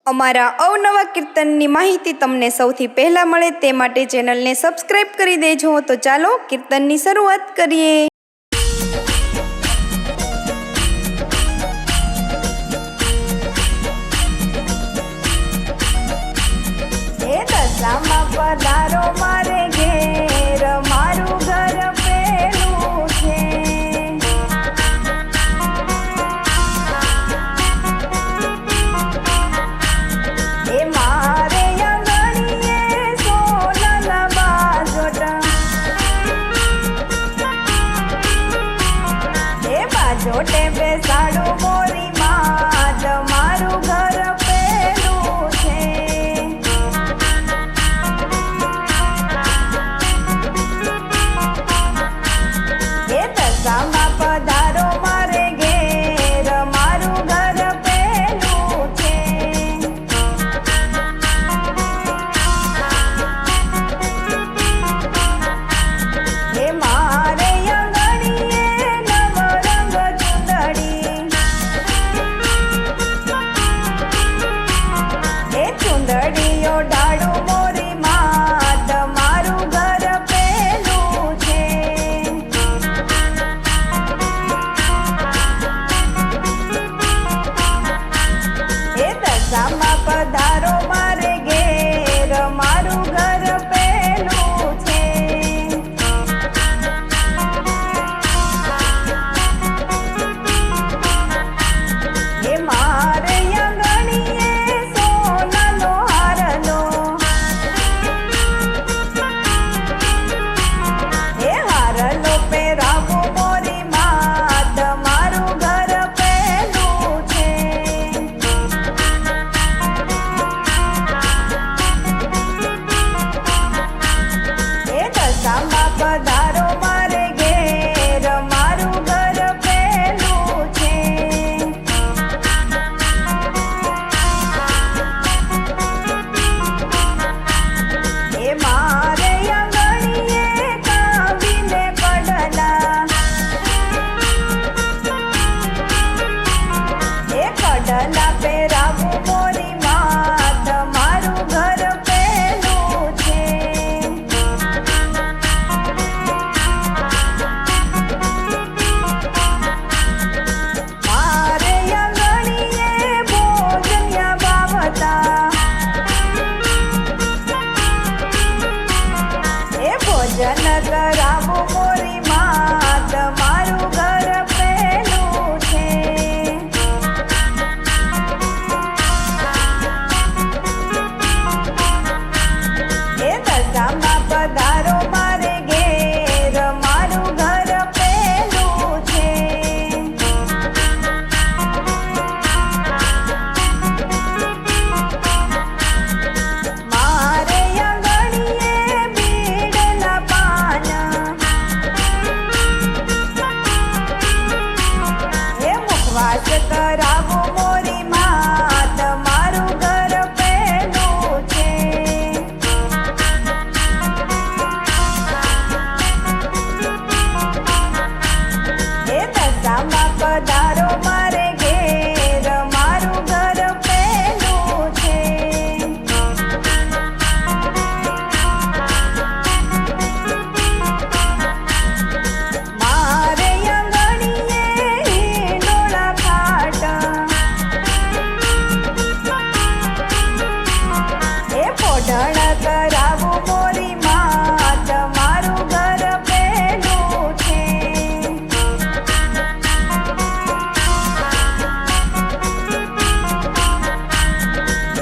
અમારા અવનવા કીર્તનની માહિતી તમને સૌથી પહેલાં મળે તે માટે ચેનલને સબસ્ક્રાઈબ કરી દેજો. તો ચાલો કીર્તનની શરૂઆત કરીએ. એ દશામાં પધારો મારે ઘેર, મારું ઘર પેલું છે. એ મારે આંગણીએ સોનાના બાજોટ, એ બાજોટે બેસાડું મોરી માત, મારું ઘર પેલું છે. એ દશામાં પધારો મારે ઘેર, મારું ઘર પેલું છે. એ મારે આંગણીએ નવરંગ ચૂંદડી, એ ચૂંદડીઓ ડાળું મોરી માત, મારું ઘર પેલું છે. એ દશામાં પધારો મારે ઘેર, મારું ઘર પેલું છે. એ મારે આંગણીએ સોનાનો હારલો, એ હારલો પહેરાવું મોરી માત, મારું ઘર પેલું છે. એ દશામાં પધારો મારે ઘેર, મારું ઘર પેલું છે. એ મારે આંગણીએ કાવીને કડલા, એ કડલા પહેરાવું મોરી માત, મારું ઘર પેલું છે. મારે આંગણીએ ભોજનિયા બાવતા, એ ભોજન કરાવું મોરી માત, મારું ઘર પેલું છે. એ દશામાં પધારો મારે ઘેર, મારું ઘર પેલું છે. મારે આંગણીએ બીડના પાન, એ મુખવાસ કરાવું મોરી માત, મારું ઘર પેલું છે. એ દશામાં પધારો મારે ઘેર, મારું ઘર પેલું છે. મારે આંગણીએ હિંડોળા ખાટ, એ પોઢણ કરાવું મોરી માત, મારું ઘર પેલું છે.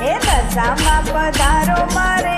એ દશામાં પધારો મારે